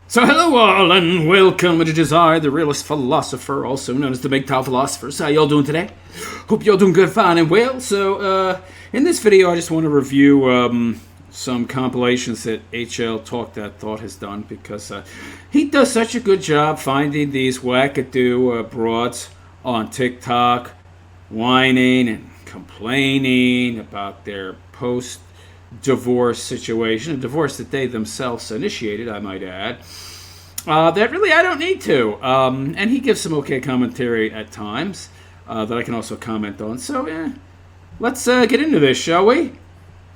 So hello all and welcome to Desire, the realist philosopher, also known as the Big Tall Philosophers. How y'all doing today? Hope y'all doing good, fine, and well. So in this video I just want to review some compilations that HL Talk That Thought has done, because he does such a good job finding these wackadoo broads on TikTok whining and complaining about their post-divorce situation, a divorce that they themselves initiated, I might add, that really I don't need to. And he gives some okay commentary at times that I can also comment on. So, let's get into this, shall we?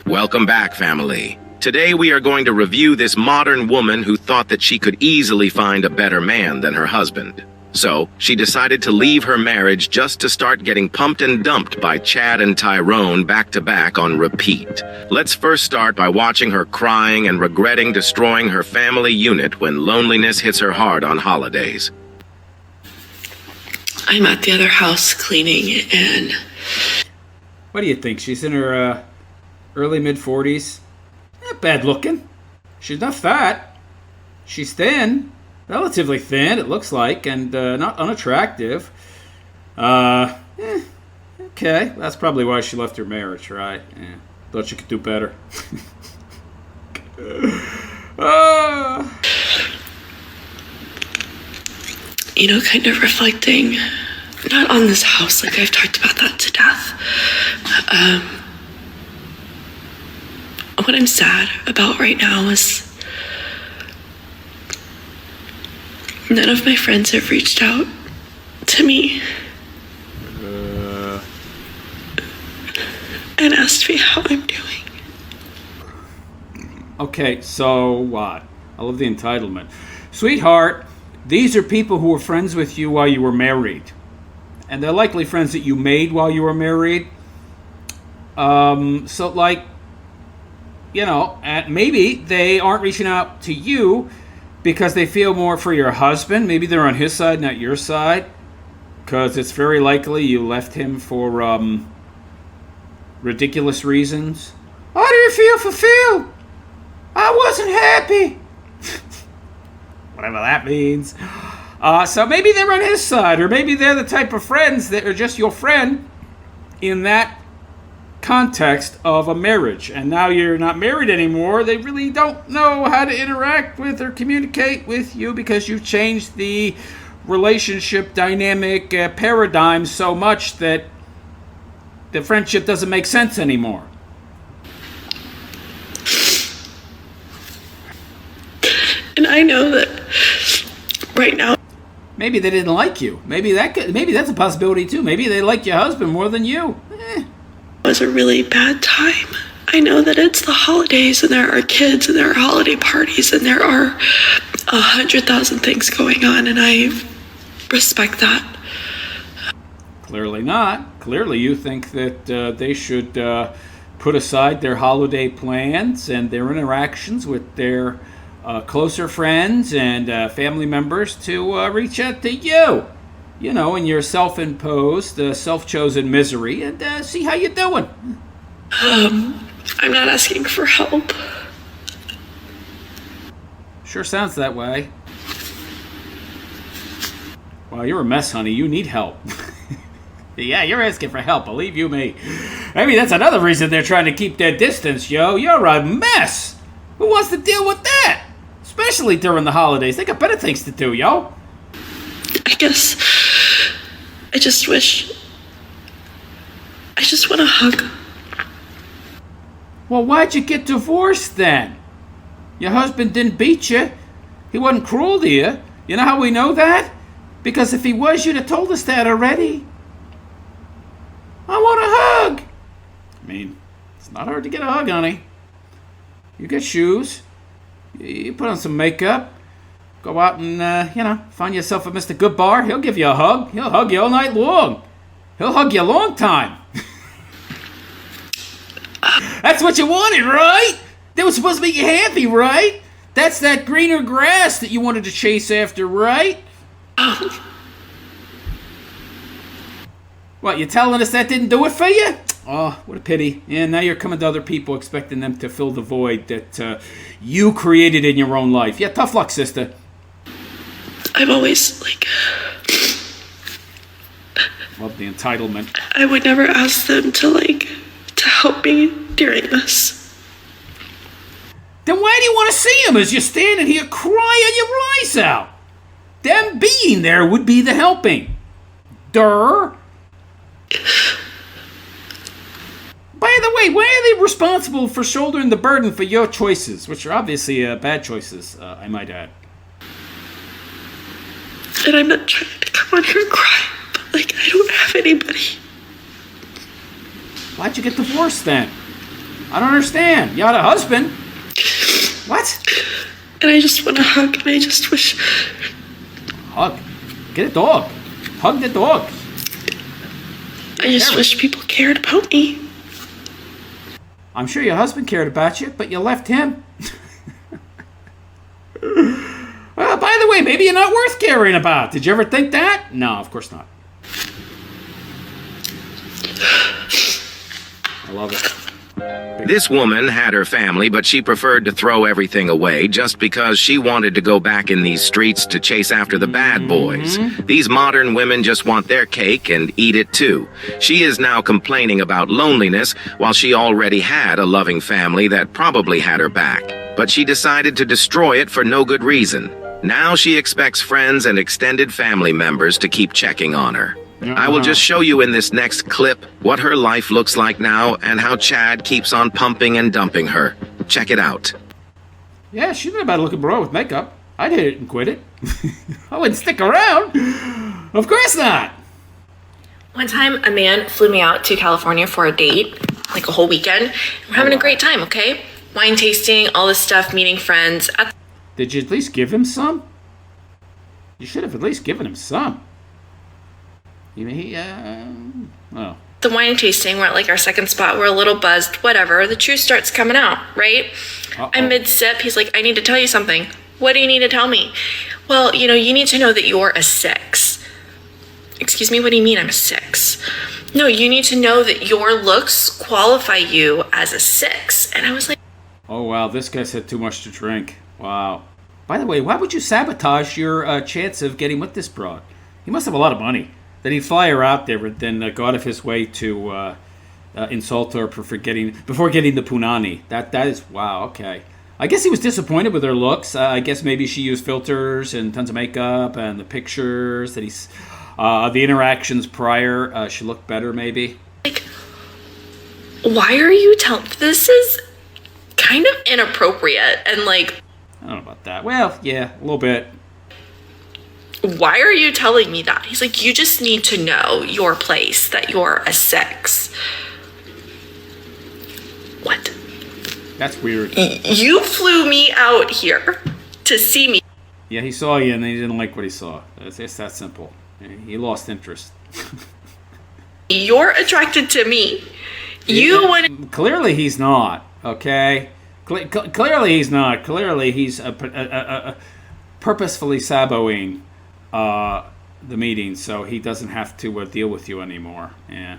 Welcome back, family. Today we are going to review this modern woman who thought that she could easily find a better man than her husband. So, she decided to leave her marriage just to start getting pumped and dumped by Chad and Tyrone back-to-back on repeat. Let's first start by watching her crying and regretting destroying her family unit when loneliness hits her hard on holidays. I'm at the other house cleaning, and What do you think? She's in her early mid-40s. Not bad looking. She's not fat. She's thin. Relatively thin, it looks like, and not unattractive. Okay, that's probably why she left her marriage, right? Yeah, thought she could do better. kind of reflecting, not on this house, like I've talked about that to death. What I'm sad about right now is none of my friends have reached out to me and asked me how I'm doing. Okay, so what? I love the entitlement. Sweetheart, these are people who were friends with you while you were married. And they're likely friends that you made while you were married. And maybe they aren't reaching out to you because they feel more for your husband. Maybe they're on his side, not your side. Because it's very likely you left him for ridiculous reasons. I didn't feel fulfilled. I wasn't happy. Whatever that means. So maybe they're on his side, or maybe they're the type of friends that are just your friend in that context of a marriage. And now you're not married anymore. They really don't know how to interact with or communicate with you because you've changed the relationship dynamic paradigm so much that the friendship doesn't make sense anymore. And I know that right now Maybe they didn't like you. Maybe that's a possibility too. Maybe they like your husband more than you. was a really bad time. I know that it's the holidays and there are kids and there are holiday parties and there are 100,000 things going on, and I respect that. Clearly not. Clearly you think that they should put aside their holiday plans and their interactions with their closer friends and family members to reach out to you. In your self-imposed, self-chosen misery, and see how you're doing. I'm not asking for help. Sure sounds that way. Well, you're a mess, honey. You need help. Yeah, you're asking for help, believe you me. Maybe that's another reason they're trying to keep their distance, yo. You're a mess. Who wants to deal with that? Especially during the holidays. They got better things to do, yo. I guess I just want a hug. Well, why'd you get divorced then? Your husband didn't beat you. He wasn't cruel to you. You know how we know that? Because if he was, you'd have told us that already. I want a hug. I mean, it's not hard to get a hug, honey. You get shoes. You put on some makeup. Go out and, find yourself a Mr. Goodbar. He'll give you a hug. He'll hug you all night long. He'll hug you a long time. That's what you wanted, right? That was supposed to make you happy, right? That's that greener grass that you wanted to chase after, right? What, you telling us that didn't do it for you? Oh, what a pity. And now you're coming to other people expecting them to fill the void that you created in your own life. Yeah, tough luck, sister. I've always, Love the entitlement. I would never ask them to help me during this. Then why do you want to see him as you're standing here crying your eyes out? Them being there would be the helping. Durr. By the way, why are they responsible for shouldering the burden for your choices, which are obviously bad choices, I might add? And I'm not trying to come on here and cry, but I don't have anybody. Why'd you get divorced then? I don't understand. You had a husband. What? And I just want to hug, and I just wish... Hug. Get a dog. Hug the dog. I just wish people cared about me. I'm sure your husband cared about you, but you left him. Well, by the way, maybe you're not worth caring about. Did you ever think that? No, of course not. I love it. This woman had her family, but she preferred to throw everything away just because she wanted to go back in these streets to chase after the bad boys. These modern women just want their cake and eat it too. She is now complaining about loneliness while she already had a loving family that probably had her back. But she decided to destroy it for no good reason. Now she expects friends and extended family members to keep checking on her. I will just show you in this next clip what her life looks like now and how Chad keeps on pumping and dumping her. Check it out. Yeah, she's not a bad looking bro with makeup. I'd hit it and quit it. I wouldn't stick around. Of course not. One time, a man flew me out to California for a date, like a whole weekend. We're having a great time, okay? Wine tasting, all this stuff, meeting friends. Did you at least give him some? You should have at least given him some. You mean The wine tasting, we're at like our second spot, we're a little buzzed, whatever. The truth starts coming out, right? I'm mid-sip, he's like, I need to tell you something. What do you need to tell me? Well, you need to know that you're a 6. Excuse me, what do you mean I'm a 6? No, you need to know that your looks qualify you as a 6. And I was like, oh wow, this guy's had too much to drink. Wow. By the way, why would you sabotage your chance of getting with this broad? He must have a lot of money. That he'd fly her out there and then go out of his way to insult her before getting the punani. That is, wow, okay. I guess he was disappointed with her looks. I guess maybe she used filters and tons of makeup and the pictures that the interactions prior, she looked better maybe. Like, why are you telling... This is kind of inappropriate and like... I don't know about that. Well, yeah, a little bit. Why are you telling me that? He's like, you just need to know your place, that you're a 6. What? That's weird. You flew me out here to see me. Yeah, he saw you and he didn't like what he saw. It's that simple. He lost interest. You're attracted to me. You want... Clearly he's not, okay? Clearly he's not. Clearly he's purposefully saboing the meeting so he doesn't have to deal with you anymore. Yeah.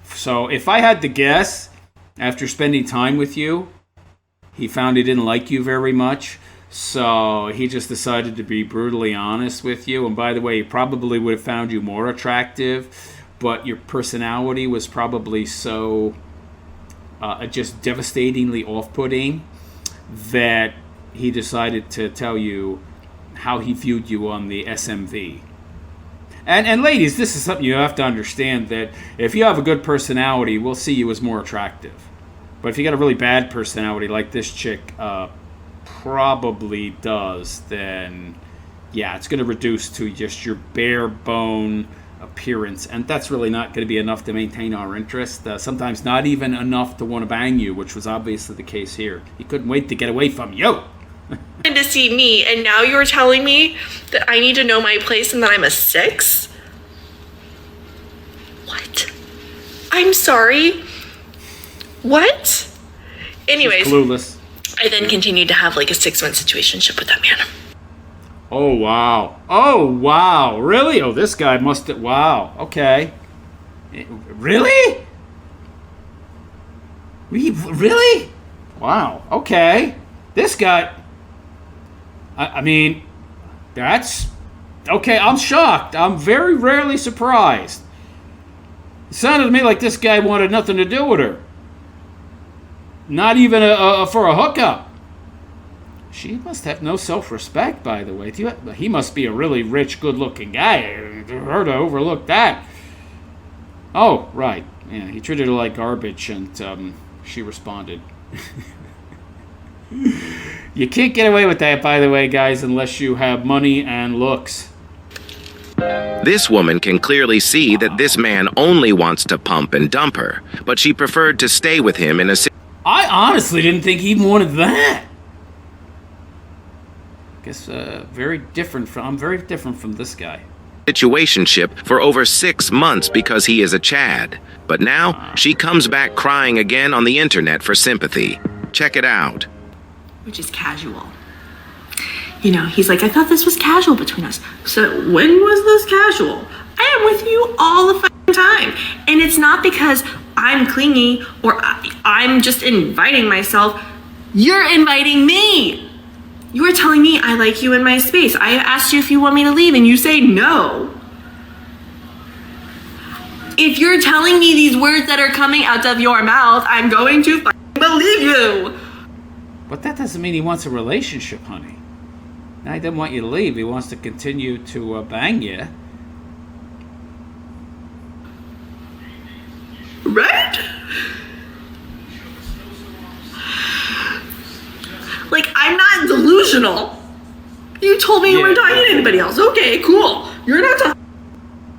So if I had to guess, after spending time with you, he found he didn't like you very much, so he just decided to be brutally honest with you. And by the way, he probably would have found you more attractive, but your personality was probably so just devastatingly off-putting that he decided to tell you how he viewed you on the SMV. And ladies, this is something you have to understand, that if you have a good personality, we'll see you as more attractive. But if you got a really bad personality like this chick probably does, then yeah, it's going to reduce to just your bare bone appearance, and that's really not going to be enough to maintain our interest. Sometimes not even enough to want to bang you, which was obviously the case here. He couldn't wait to get away from you. And to see me, and now you're telling me that I need to know my place and that I'm a 6? What? I'm sorry. What? Anyways, she's clueless. I then continued to have like a 6-month situationship with that man. Oh wow. Oh wow. Really? Oh, this guy must have... Wow. Okay. Really? Really? Wow. Okay. This guy. I mean, that's okay. I'm shocked. I'm very rarely surprised. It sounded to me like this guy wanted nothing to do with her. Not even for a hookup. She must have no self-respect, by the way. He must be a really rich, good-looking guy. Her to overlook that. Oh, right. Yeah, he treated her like garbage, and she responded. You can't get away with that, by the way, guys, unless you have money and looks. This woman can clearly see that this man only wants to pump and dump her, but she preferred to stay with him in a I honestly didn't think he wanted that. Guess very different from. I'm very different from this guy. situationship for over 6 months because he is a Chad. But now she comes back crying again on the internet for sympathy. Check it out. Which is casual. You know, he's like, I thought this was casual between us. So when was this casual? I am with you all the fucking time. And it's not because I'm clingy or I'm just inviting myself. You're inviting me. You are telling me I like you in my space. I asked you if you want me to leave and you say no. If you're telling me these words that are coming out of your mouth, I'm going to fucking believe you. But that doesn't mean he wants a relationship, honey. Now, he doesn't want you to leave. He wants to continue to bang you. Right? Like, I'm not delusional. You told me you weren't talking to anybody else. Okay, cool. You're not talking.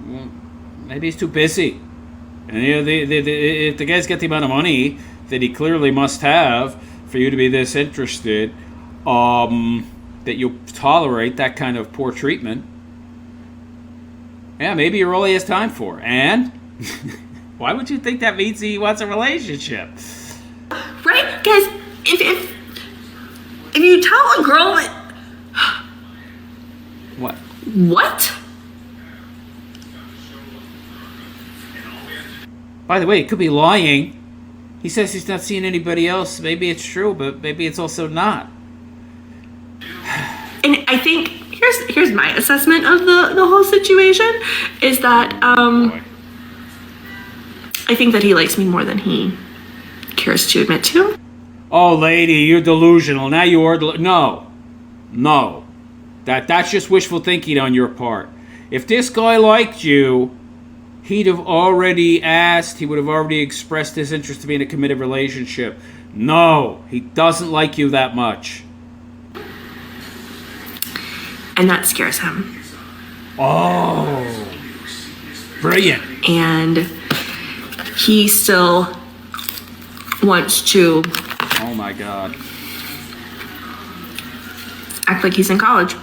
Well, maybe he's too busy. And you know, if the guy's got the amount of money that he clearly must have for you to be this interested, that you'll tolerate that kind of poor treatment, yeah, maybe you're all he has time for. And why would you think that means he wants a relationship? Right? Guys, if you tell a girl that... What? What? By the way, he could be lying. He says he's not seeing anybody else. Maybe it's true, but maybe it's also not. And I think here's my assessment of the whole situation is that I think that he likes me more than he cares to admit to. Oh, lady, you're delusional. Now you are No. That's just wishful thinking on your part. If this guy liked you, he'd have already asked, he would have already expressed his interest to be in a committed relationship. No, he doesn't like you that much. And that scares him. Oh, brilliant. And he still wants to Oh my God. act like he's in college.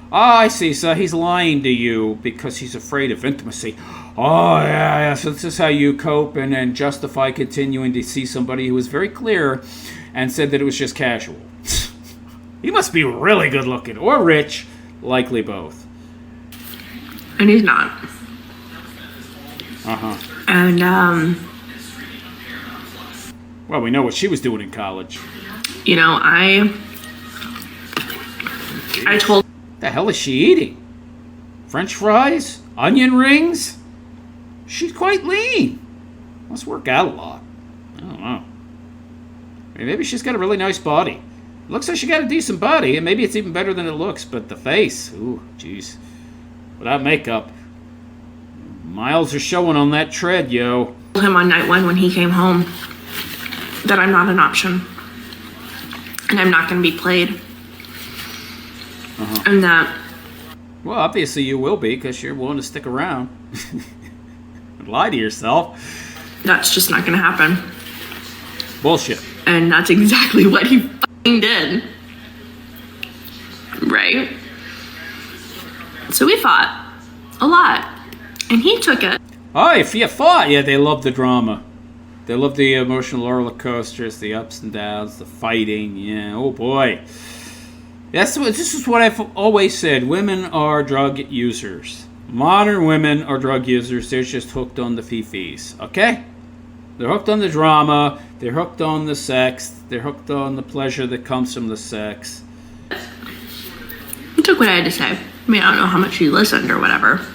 Oh, I see. So he's lying to you because he's afraid of intimacy. Oh, yeah. So this is how you cope and justify continuing to see somebody who was very clear and said that it was just casual. He must be really good looking or rich, likely both. And he's not. Uh-huh. And, Well, we know what she was doing in college. you know, I told... The hell is she eating? French fries? Onion rings? She's quite lean. Must work out a lot. I don't know. Maybe she's got a really nice body. Looks like she got a decent body, and maybe it's even better than it looks, but the face, ooh, jeez. Without makeup, miles are showing on that tread, yo. told him on night one when he came home that I'm not an option. And I'm not going to be played. And that... Well, obviously you will be, because you're willing to stick around. Lie to yourself. that's just not going to happen. Bullshit. And that's exactly what he fucking did. Right? So we fought a lot. And he took it. Oh, if you fought, yeah, they love the drama. They love the emotional roller coasters, the ups and downs, the fighting. Yeah, oh boy. This is what I've always said. Women are drug users. Modern women are drug users. They're just hooked on the fifis. Okay? They're hooked on the drama. They're hooked on the sex. They're hooked on the pleasure that comes from the sex. He took what I had to say. I mean, I don't know how much he listened or whatever.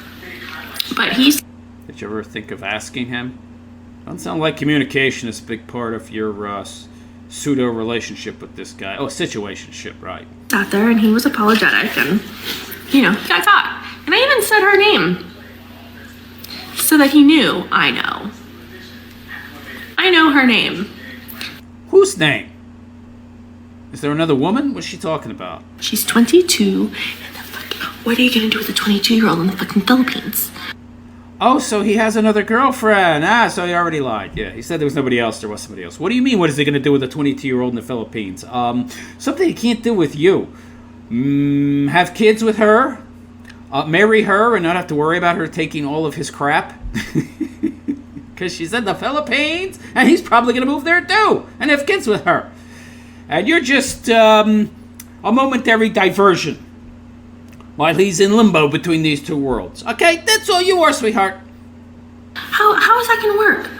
But he's... Did you ever think of asking him? Doesn't sound like communication is a big part of your pseudo relationship with this guy. Oh, situationship, right? Sat there and he was apologetic and, he got caught. And I even said her name. So that he knew I know. I know her name. Whose name? Is there another woman? What's she talking about? She's 22. What are you going to do with a 22-year-old in the fucking Philippines? Oh, so he has another girlfriend. So he already lied. Yeah, he said there was nobody else. There was somebody else. What do you mean, what is he going to do with a 22-year-old in the Philippines? Something he can't do with you. Have kids with her? Marry her and not have to worry about her taking all of his crap? Because she's in the Philippines, and he's probably going to move there too, and have kids with her. And you're just a momentary diversion while he's in limbo between these two worlds. Okay, that's all you are, sweetheart. How is that going to work?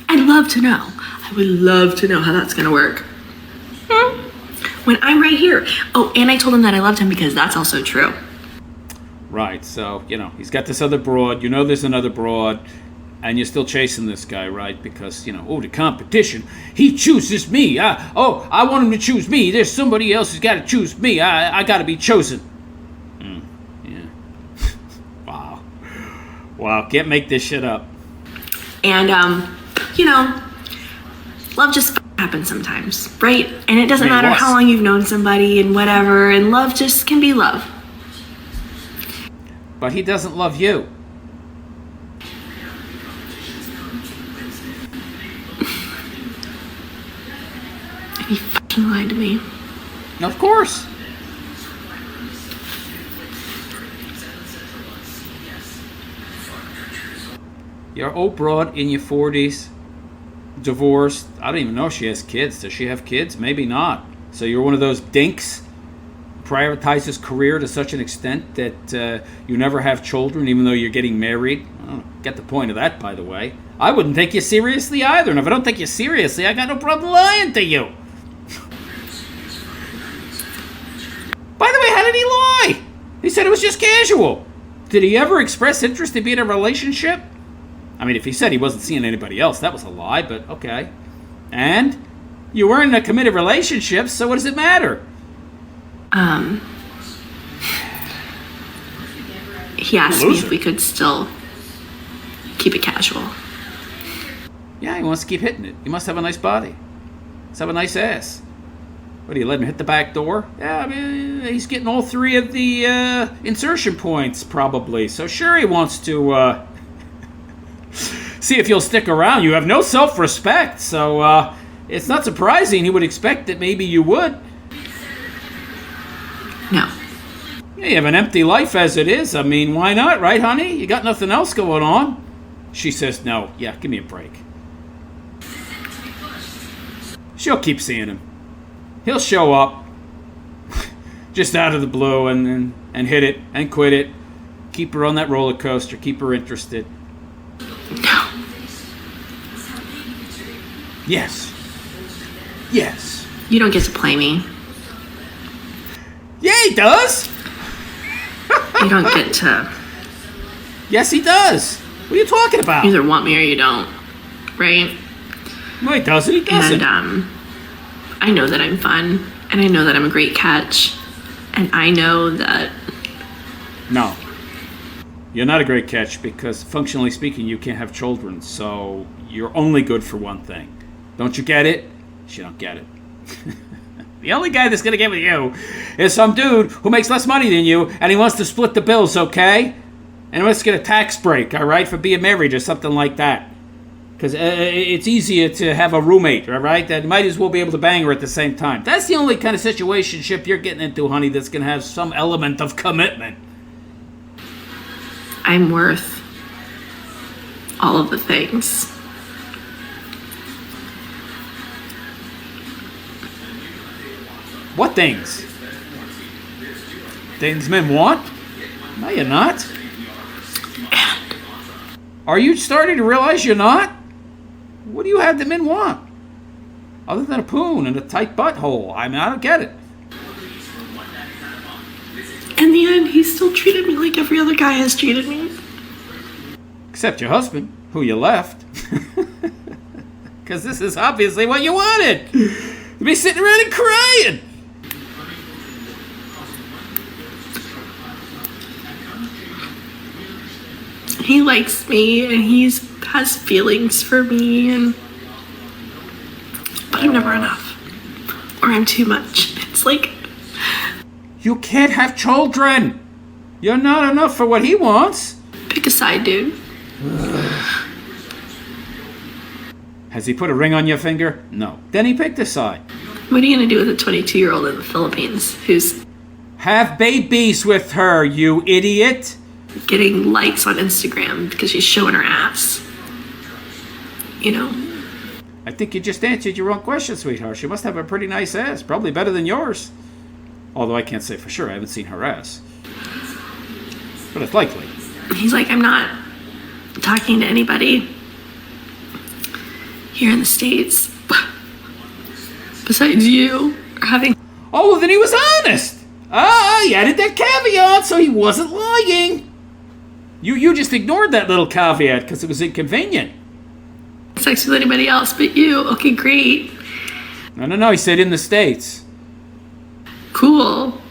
I'd love to know. I would love to know how that's going to work. When I'm right here. Oh, and I told him that I loved him because that's also true. Right, so, he's got this other broad. There's another broad. And you're still chasing this guy, right? Because, the competition. He chooses me. I want him to choose me. There's somebody else who's got to choose me. I got to be chosen. Yeah. Wow. Wow, can't make this shit up. And, love just happens sometimes, right? And it doesn't matter how long you've known somebody and whatever. And love just can be love. But he doesn't love you. He fucking lied to me. Of course. You're old broad in your 40s, divorced. I don't even know if she has kids. Does she have kids? Maybe not. So you're one of those dinks who prioritizes career to such an extent that you never have children even though you're getting married. I don't get the point of that, by the way. I wouldn't take you seriously either. And if I don't take you seriously, I got no problem lying to you. By the way, how did he lie? He said it was just casual. Did he ever express interest in being in a relationship? I mean, if he said he wasn't seeing anybody else, that was a lie, but okay. And you weren't in a committed relationship, so what does it matter? He asked me if we could still keep it casual. Yeah, he wants to keep hitting it. He must have a nice body. Must have a nice ass. What, do you let him hit the back door? Yeah, I mean, he's getting all three of the insertion points, probably. So sure he wants to see if you'll stick around. You have no self-respect, so it's not surprising he would expect that maybe you would. No. Yeah, you have an empty life as it is. I mean, why not, right, honey? You got nothing else going on. She says no. Yeah, give me a break. She'll keep seeing him. He'll show up just out of the blue and hit it and quit it. Keep her on that roller coaster. Keep her interested. No. Yes. Yes. You don't get to play me. Yeah, he does. You don't get to... Yes, he does. What are you talking about? You either want me or you don't. Right? No, he doesn't. He doesn't. And, I know that I'm fun. And I know that I'm a great catch. And I know that... No. You're not a great catch because, functionally speaking, you can't have children. So you're only good for one thing. Don't you get it? She don't get it. The only guy that's going to get with you is some dude who makes less money than you, and he wants to split the bills, okay? And he wants to get a tax break, all right, for being married or something like that. Because it's easier to have a roommate, all right? That might as well be able to bang her at the same time. That's the only kind of situationship you're getting into, honey, that's going to have some element of commitment. I'm worth all of the things. What things? Things men want? No, you're not. Are you starting to realize you're not? What do you have the men want? Other than a poon and a tight butthole. I mean, I don't get it. In the end, he still treated me like every other guy has treated me. Except your husband, who you left. Because this is obviously what you wanted. To be sitting around and crying. He likes me and has feelings for me, but I'm never enough. Or I'm too much. It's like, You can't have children. You're not enough for what he wants. pick a side, dude. Has he put a ring on your finger? No. Then he picked a side. What are you gonna do with a 22-year-old in the Philippines who's Have babies with her, you idiot. getting likes on Instagram because she's showing her ass? You know? I think you just answered your own question, sweetheart. She must have a pretty nice ass. Probably better than yours. Although I can't say for sure. I haven't seen her ass. But it's likely. He's like, I'm not talking to anybody here in the States besides you. Or having Oh, well, then he was honest. He added that caveat, so he wasn't lying. You just ignored that little caveat because it was inconvenient. sex with anybody else but you. Okay, great. No. He said in the States. Cool.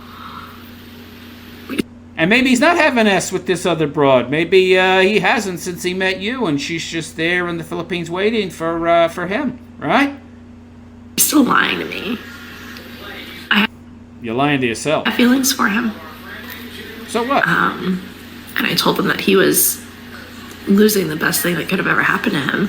And maybe he's not having S with this other broad. Maybe he hasn't since he met you, and she's just there in the Philippines waiting for him, right? He's still lying to me. You're lying to yourself. I have feelings for him. So what? And I told him that he was losing the best thing that could have ever happened to him.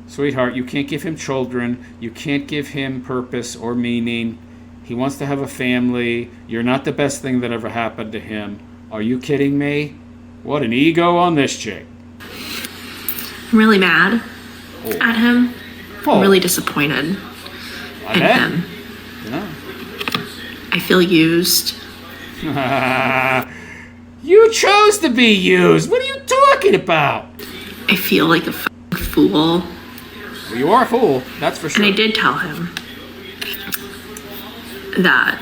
Sweetheart, you can't give him children. You can't give him purpose or meaning. He wants to have a family. You're not the best thing that ever happened to him. Are you kidding me? What an ego on this chick. I'm really mad at him. Oh, I'm really disappointed I in bet. him. Yeah. I feel used. You chose to be used. What are you talking about? I feel like a f***ing fool. Well, you are a fool, that's for sure. And I did tell him that,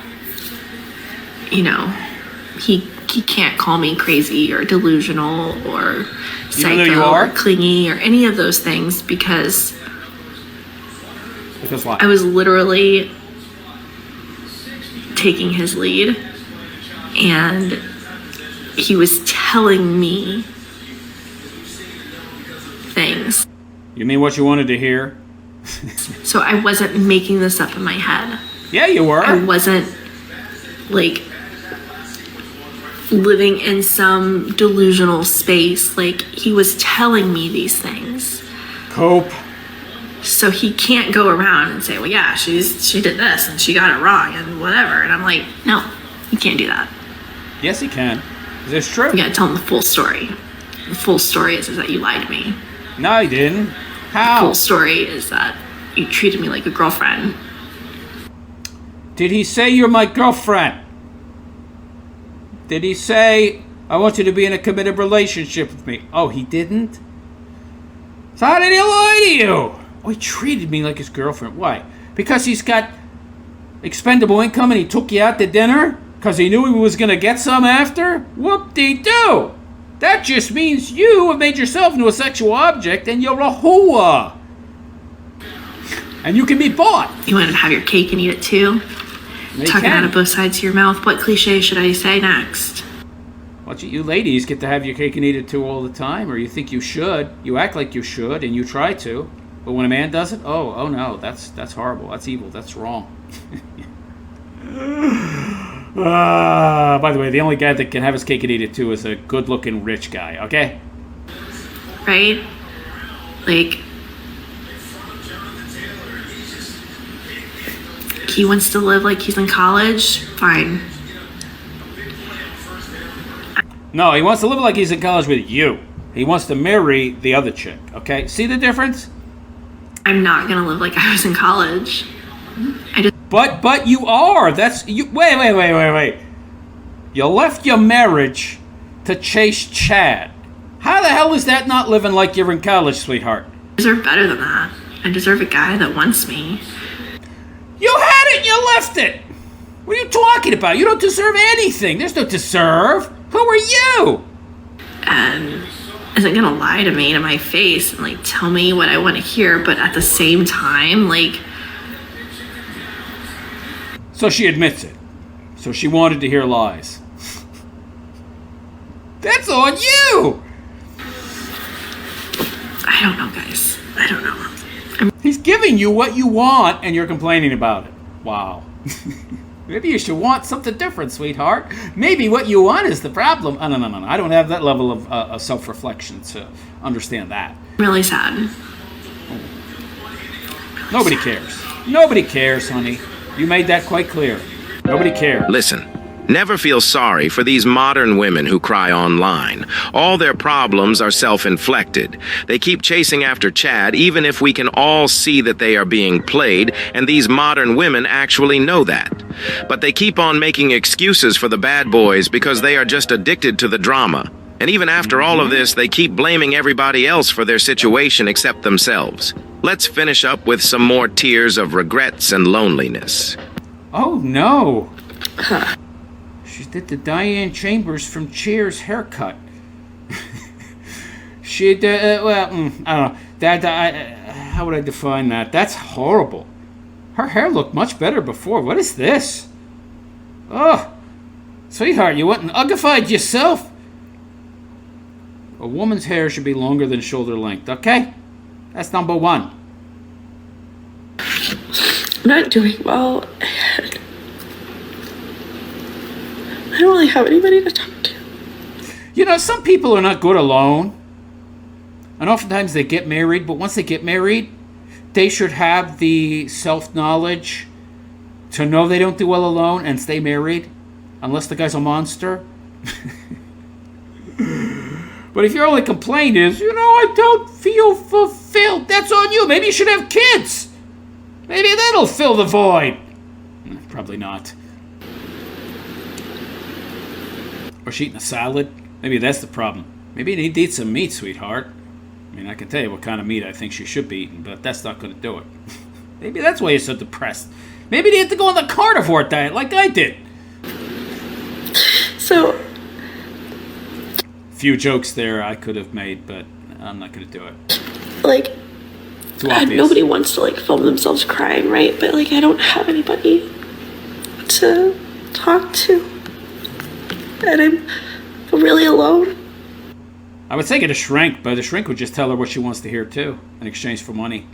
you know, he can't call me crazy or delusional or Even though you psycho are? or clingy or any of those things because Because what? I was literally taking his lead and he was telling me things. You mean what you wanted to hear? So I wasn't making this up in my head. Yeah, you were. I wasn't like living in some delusional space. Like he was telling me these things. Cope. So he can't go around and say, well, yeah, she did this and she got it wrong and whatever. And I'm like, no, you can't do that. Yes, he can. Is this true? You gotta tell him the full story. The full story is that you lied to me. No, he didn't. The How? full story is that you treated me like a girlfriend. Did he say you're my girlfriend? Did he say, I want you to be in a committed relationship with me? Oh, he didn't? So how did he lie to you? Oh, he treated me like his girlfriend. Why? Because he's got expendable income and he took you out to dinner? Because he knew he was going to get some after? Whoop-de-doo! That just means you have made yourself into a sexual object and you're a hooah. And you can be bought. You wanted to have your cake and eat it too? They Tuck it can. out of both sides of your mouth. What cliche should I say next? What you ladies get to have your cake and eat it too all the time, or you think you should. You act like you should, and you try to. But when a man does it, oh no, that's horrible. That's evil. That's wrong. By the way, the only guy that can have his cake and eat it too is a good-looking rich guy. Okay? Right? Like, he wants to live like he's in college. Fine. No, he wants to live like he's in college with you. He wants to marry the other chick. Okay? See the difference? I'm not gonna live like I was in college. But you are. That's you. Wait. You left your marriage to chase Chad. How the hell is that not living like you're in college, sweetheart? I deserve better than that. I deserve a guy that wants me. You had it and you left it. What are you talking about? You don't deserve anything. There's no deserve. Who are you? And isn't gonna lie to me to my face and like tell me what I want to hear, but at the same time, like. So she admits it. So she wanted to hear lies. That's on you! I don't know, guys. I don't know. He's giving you what you want and you're complaining about it. Wow. Maybe you should want something different, sweetheart. Maybe what you want is the problem. Oh, no. I don't have that level of self-reflection to understand that. Really sad. Nobody cares. Nobody cares, honey. You made that quite clear. Nobody cares. Listen, never feel sorry for these modern women who cry online. All their problems are self-inflicted. They keep chasing after Chad even if we can all see that they are being played, and these modern women actually know that. But they keep on making excuses for the bad boys because they are just addicted to the drama. And even after all of this, they keep blaming everybody else for their situation except themselves. Let's finish up with some more tears of regrets and loneliness. Oh, no. She did the Diane Chambers from Cheers haircut. She did, I don't know. How would I define that? That's horrible. Her hair looked much better before. What is this? Oh, sweetheart, you went and uglified yourself. A woman's hair should be longer than shoulder length, okay? That's number one. I'm not doing well. And I don't really have anybody to talk to. You know, some people are not good alone. And oftentimes they get married, but once they get married, they should have the self-knowledge to know they don't do well alone and stay married, unless the guy's a monster. But if your only complaint is, I don't feel fulfilled, that's on you. Maybe you should have kids. Maybe that'll fill the void. Probably not. Or she eating a salad. Maybe that's the problem. Maybe you need to eat some meat, sweetheart. I mean, I can tell you what kind of meat I think she should be eating, but that's not going to do it. Maybe that's why you're so depressed. Maybe you need to go on the carnivore diet like I did. So, few jokes there I could have made, but I'm not going to do it. like, Too obvious. nobody wants to, film themselves crying, right? But, I don't have anybody to talk to. And I'm really alone. I would say get a shrink, but a shrink would just tell her what she wants to hear, too, in exchange for money.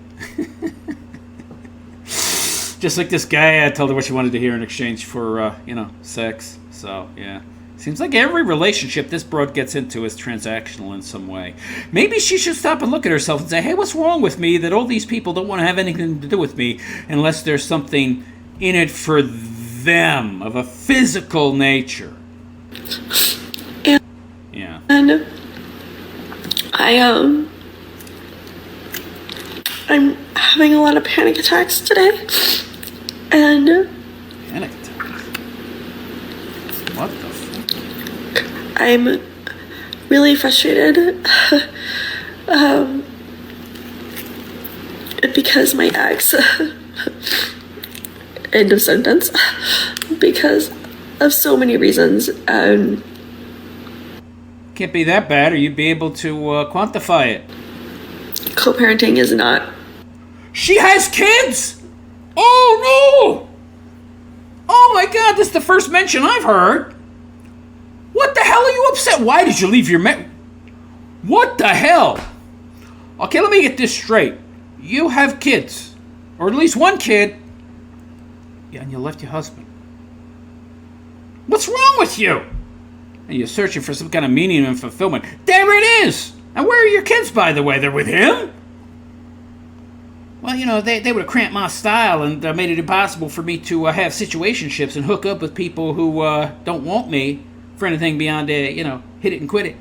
Just like this guy, I told her what she wanted to hear in exchange for, sex. So, yeah. Seems like every relationship this broad gets into is transactional in some way. Maybe she should stop and look at herself and say, hey, what's wrong with me that all these people don't want to have anything to do with me unless there's something in it for them of a physical nature? Yeah. And I'm having a lot of panic attacks today. And Panic attack. What the fuck? I'm really frustrated because my ex, end of sentence, because of so many reasons. Can't be that bad, or you'd be able to quantify it. Co-parenting is not. She has kids! Oh no! Oh my god, this is the first mention I've heard. What the hell are you upset? Why did you leave your What the hell? Okay, let me get this straight. You have kids, or at least one kid, yeah, and you left your husband. What's wrong with you? And you're searching for some kind of meaning and fulfillment. There it is! And where are your kids, by the way? They're with him? Well, they would have cramped my style and made it impossible for me to have situationships and hook up with people who don't want me for anything beyond, hit it and quit it.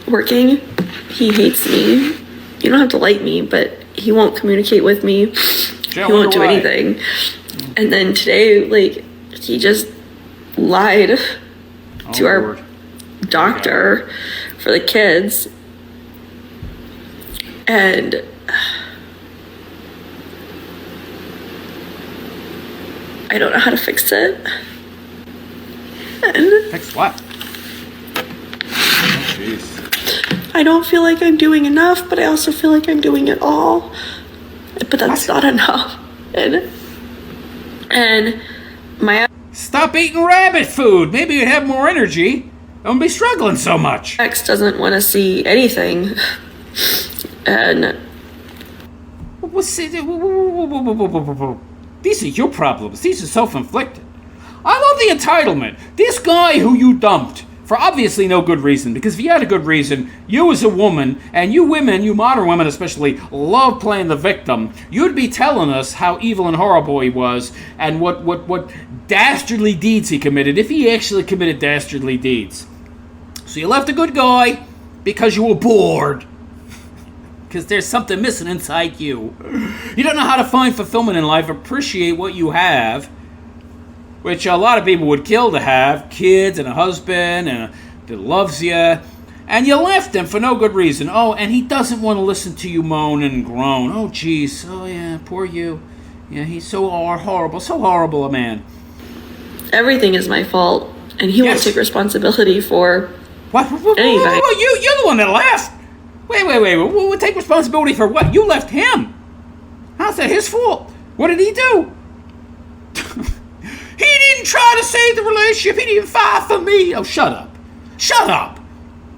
Working, he hates me. You don't have to like me, but he won't communicate with me. He won't do anything. And then today, he just lied to our doctor for the kids. And I don't know how to fix it. And Fix what? Oh, jeez. I don't feel like I'm doing enough, but I also feel like I'm doing it all. But that's not enough. And my Stop eating rabbit food. Maybe you'd have more energy. Don't be struggling so much. ex doesn't want to see anything. And These are your problems. These are self-inflicted. I love the entitlement. This guy who you dumped for obviously no good reason, because if you had a good reason, you as a woman, and you women, you modern women especially, love playing the victim, you'd be telling us how evil and horrible he was, and what dastardly deeds he committed, if he actually committed dastardly deeds. So you left a good guy because you were bored. Because there's something missing inside you. You don't know how to find fulfillment in life, appreciate what you have, which a lot of people would kill to have, kids and a husband and that loves you, and you left him for no good reason. Oh, and he doesn't want to listen to you moan and groan. Oh, geez. Oh, yeah, poor you. Yeah, he's so horrible a man. everything is my fault. And he won't Yes. take responsibility for What? anything. You're the one that left. Wait. We'll take responsibility for what? You left him. How's that his fault? What did he do? He didn't try to save the relationship. He didn't fight for me. Oh, shut up. Shut up.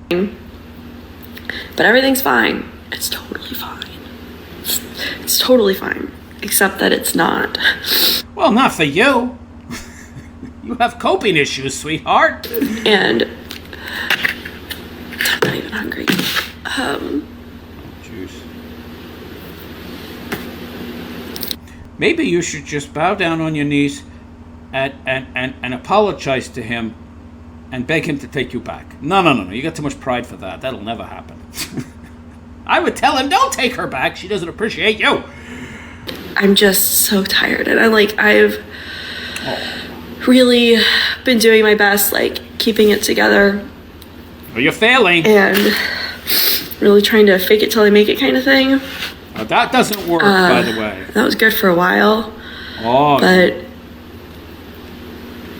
But everything's fine. It's totally fine. It's totally fine. Except that it's not. Well, not for you. You have coping issues, sweetheart. And I'm not even hungry. Jeez. Maybe you should just bow down on your knees and apologize to him and beg him to take you back. No. You got too much pride for that. That'll never happen. I would tell him, don't take her back. She doesn't appreciate you. I'm just so tired. And I've really been doing my best, like keeping it together Well, you're failing. and really trying to fake it till I make it kind of thing. Well, that doesn't work, by the way. That was good for a while, Oh, but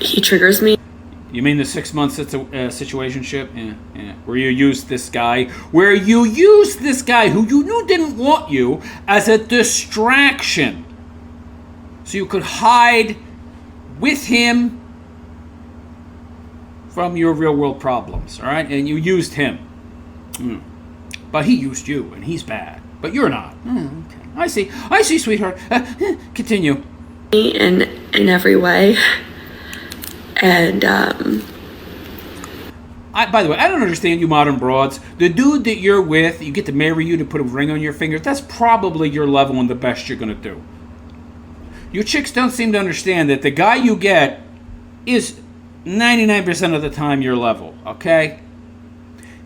he triggers me. you mean the 6 months situationship? Yeah. Where you used this guy who you knew didn't want you as a distraction. So you could hide with him from your real world problems, all right? And you used him. But he used you, and he's bad. But you're not. Okay. I see, sweetheart. Continue. In every way. And By the way, I don't understand you modern broads. The dude that you're with, you get to marry you to put a ring on your finger, that's probably your level and the best you're going to do. You chicks don't seem to understand that the guy you get is 99% of the time your level, okay?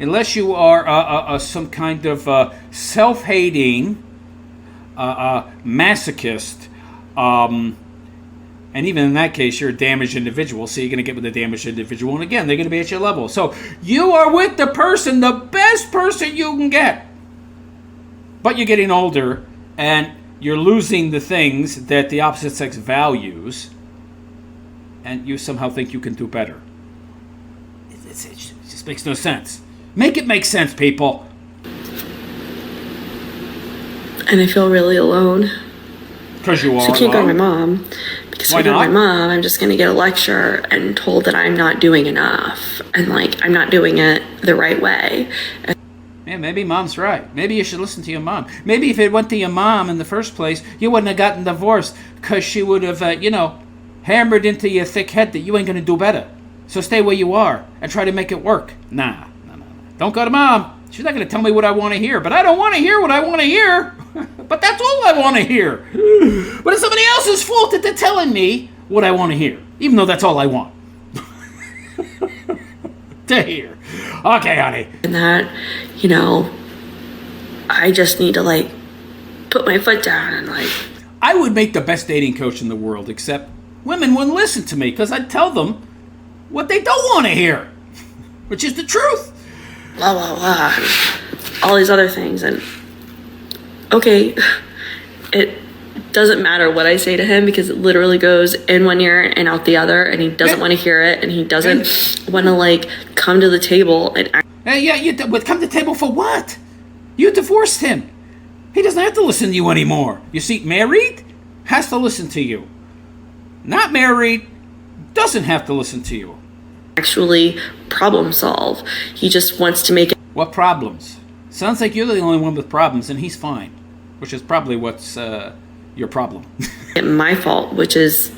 Unless you are some kind of self-hating masochist, and even in that case, you're a damaged individual, so you're going to get with a damaged individual, and again, they're going to be at your level. So you are with the person, the best person you can get. But you're getting older, and you're losing the things that the opposite sex values, and you somehow think you can do better. It just makes no sense. Make it make sense, people. I feel really alone. Because you are So I can't go to my alone. mom. Because if Why I go to my not? mom, I'm just going to get a lecture and told that I'm not doing enough. And, I'm not doing it the right way. Yeah, maybe mom's right. Maybe you should listen to your mom. Maybe if it went to your mom in the first place, you wouldn't have gotten divorced because she would have, hammered into your thick head that you ain't going to do better. So stay where you are and try to make it work. Nah. Don't go to mom. She's not going to tell me what I want to hear, but I don't want to hear what I want to hear. But that's all I want to hear. But it's somebody else's fault that they're telling me what I want to hear, even though that's all I want to hear. Okay, honey. And that, I just need to, put my foot down and, I would make the best dating coach in the world, except women wouldn't listen to me because I'd tell them what they don't want to hear, which is the truth. blah, blah, blah. All these other things. And okay, it doesn't matter what I say to him because it literally goes in one ear and out the other, and he doesn't want to hear it, and he doesn't want to like come to the table and act. Yeah, but come to the table for what? You divorced him. He doesn't have to listen to you anymore. You see, married has to listen to you. Not married doesn't have to listen to you. Actually problem solve. He just wants to make it What problems? Sounds like you're the only one with problems, and he's fine. Which is probably what's your problem. my fault, which is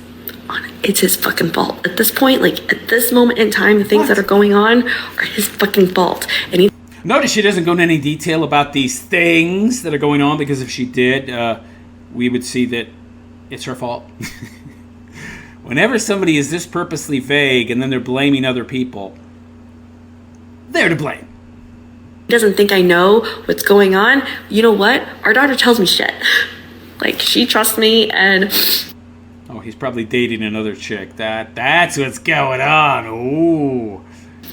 it's his fucking fault. At this point, like at this moment in time, the things that are going on are his fucking fault. And he Notice she doesn't go into any detail about these things that are going on, because if she did, we would see that it's her fault. Whenever somebody is this purposely vague and then they're blaming other people, they're to blame. doesn't think I know what's going on. You know what? Our daughter tells me shit. Like, she trusts me, and Oh, he's probably dating another chick. That's what's going on. Ooh.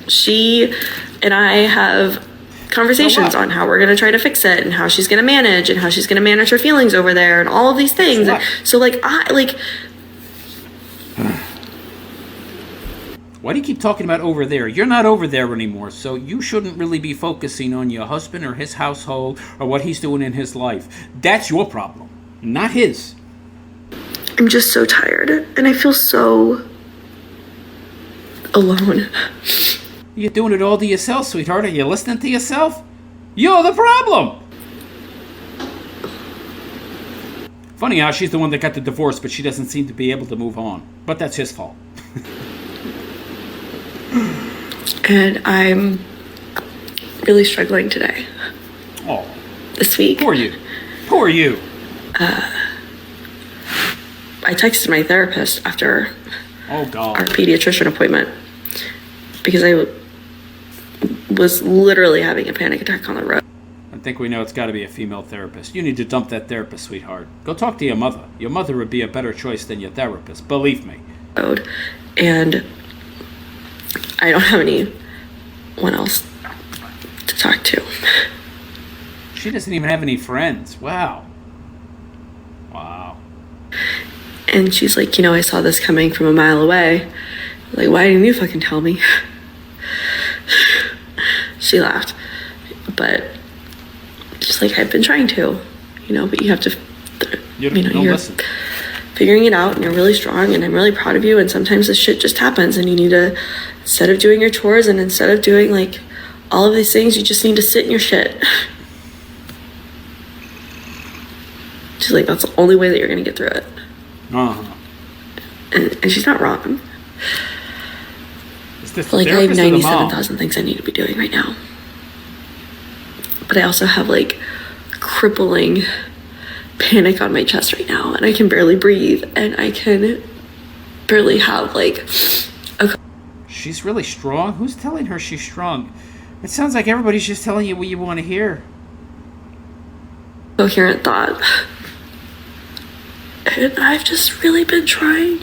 she and I have conversations So what? on how we're going to try to fix it and how she's going to manage and how she's going to manage her feelings over there and all of these things. So And what? so, like, I, like, Why do you keep talking about over there? You're not over there anymore, so you shouldn't really be focusing on your husband or his household or what he's doing in his life. That's your problem, not his. I'm just so tired and I feel so alone. You're doing it all to yourself, sweetheart. Are you listening to yourself? You're the problem. Funny how she's the one that got the divorce, but she doesn't seem to be able to move on. But that's his fault. And I'm really struggling today, Oh, this week. poor you. Poor you. I texted my therapist after Oh, our God. pediatrician appointment because I was literally having a panic attack on the road. I think we know it's got to be a female therapist. You need to dump that therapist, sweetheart. Go talk to your mother. Your mother would be a better choice than your therapist. Believe me. And I don't have anyone else to talk to. She doesn't even have any friends. Wow. Wow. And she's like, you know, I saw this coming from a mile away. Like, why didn't you fucking tell me? She laughed. But she's like, I've been trying to, you know, but you have to, You you know, don't you're listen. figuring it out and you're really strong and I'm really proud of you. And sometimes this shit just happens and you need to, instead of doing your chores and instead of doing like all of these things, you just need to sit in your shit. She's like, that's the only way that you're going to get through it. Uh-huh. And she's not wrong. Is this But, like, I have therapist or the mom? 97,000 things I need to be doing right now. But I also have like crippling panic on my chest right now, and I can barely breathe, and I can barely have like a She's really strong? Who's telling her she's strong? It sounds like everybody's just telling you what you want to hear. coherent thought. And I've just really been trying,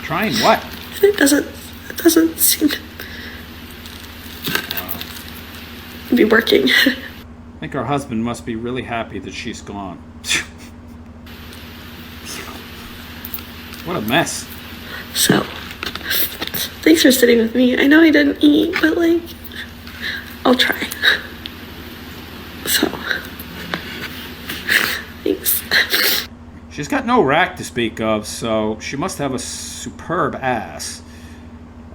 Trying what? and it doesn't seem to be working. I think her husband must be really happy that she's gone. What a mess. So, thanks for sitting with me. I know I didn't eat, but like, I'll try. So, thanks. She's got no rack to speak of, so she must have a superb ass.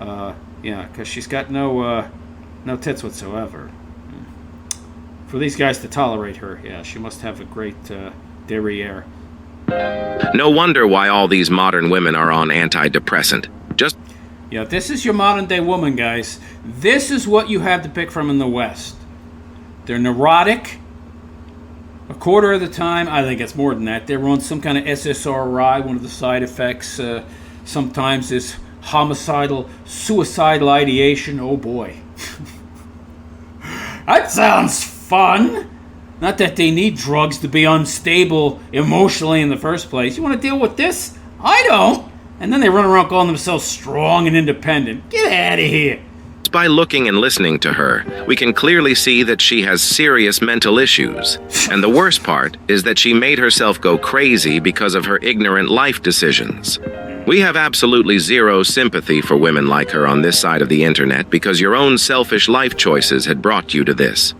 Yeah, because she's got no tits whatsoever. For these guys to tolerate her, yeah, she must have a great derriere. No wonder why all these modern women are on antidepressant. Just Yeah, this is your modern day woman, guys. This is what you have to pick from in the West. They're neurotic. A quarter of the time, I think it's more than that, they're on some kind of SSRI. One of the side effects sometimes is homicidal, suicidal ideation. Oh boy. That sounds fun. Not that they need drugs to be unstable emotionally in the first place. You want to deal with this? I don't. And then they run around calling themselves strong and independent. Get out of here. by looking and listening to her, we can clearly see that she has serious mental issues. And the worst part is that she made herself go crazy because of her ignorant life decisions. We have absolutely zero sympathy for women like her on this side of the internet because your own selfish life choices had brought you to this.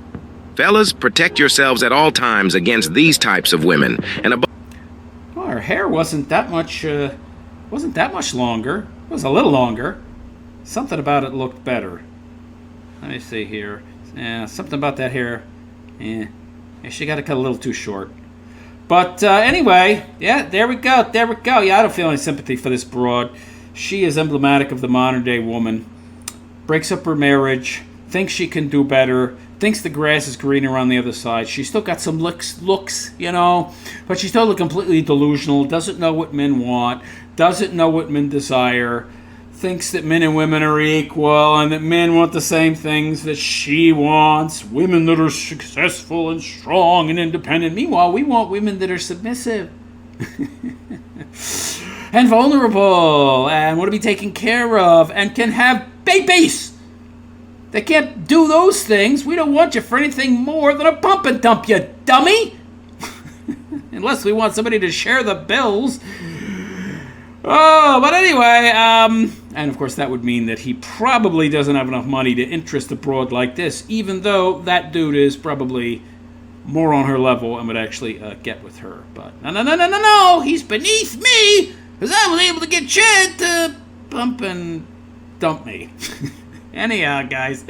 Fellas, protect yourselves at all times against these types of women, and Well, her hair wasn't that much longer. It was a little longer. Something about it looked better. Let me see here. Yeah, something about that hair. Yeah, she got it cut a little too short. But anyway, yeah, there we go. Yeah, I don't feel any sympathy for this broad. She is emblematic of the modern day woman. Breaks up her marriage, thinks she can do better, thinks the grass is greener on the other side. She's still got some looks, but she's totally completely delusional, doesn't know what men want, doesn't know what men desire, thinks that men and women are equal and that men want the same things that she wants, women that are successful and strong and independent. Meanwhile, we want women that are submissive and vulnerable and want to be taken care of and can have babies. They can't do those things. We don't want you for anything more than a pump and dump, you dummy. Unless we want somebody to share the bills. Oh, but anyway, and of course that would mean that he probably doesn't have enough money to interest a broad like this, even though that dude is probably more on her level and would actually get with her. But no, he's beneath me, because I was able to get Chad to pump and dump me. Anyhow, guys,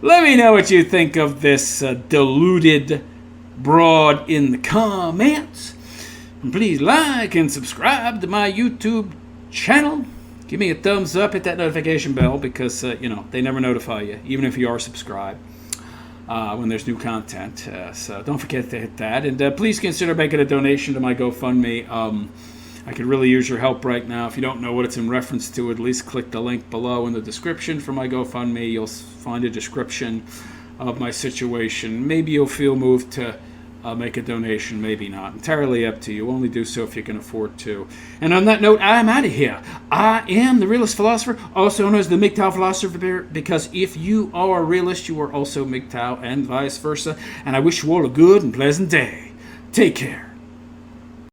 let me know what you think of this deluded broad in the comments. And please like and subscribe to my YouTube channel. Give me a thumbs up, hit that notification bell, because, they never notify you, even if you are subscribed, when there's new content. So don't forget to hit that. And please consider making a donation to my GoFundMe. I could really use your help right now. If you don't know what it's in reference to, at least click the link below in the description for my GoFundMe. You'll find a description of my situation. Maybe you'll feel moved to make a donation, maybe not. Entirely up to you. Only do so if you can afford to. And on that note, I'm out of here. I am the Realist Philosopher, also known as the MGTOW Philosopher, because if you are a realist, you are also MGTOW and vice versa. And I wish you all a good and pleasant day. Take care.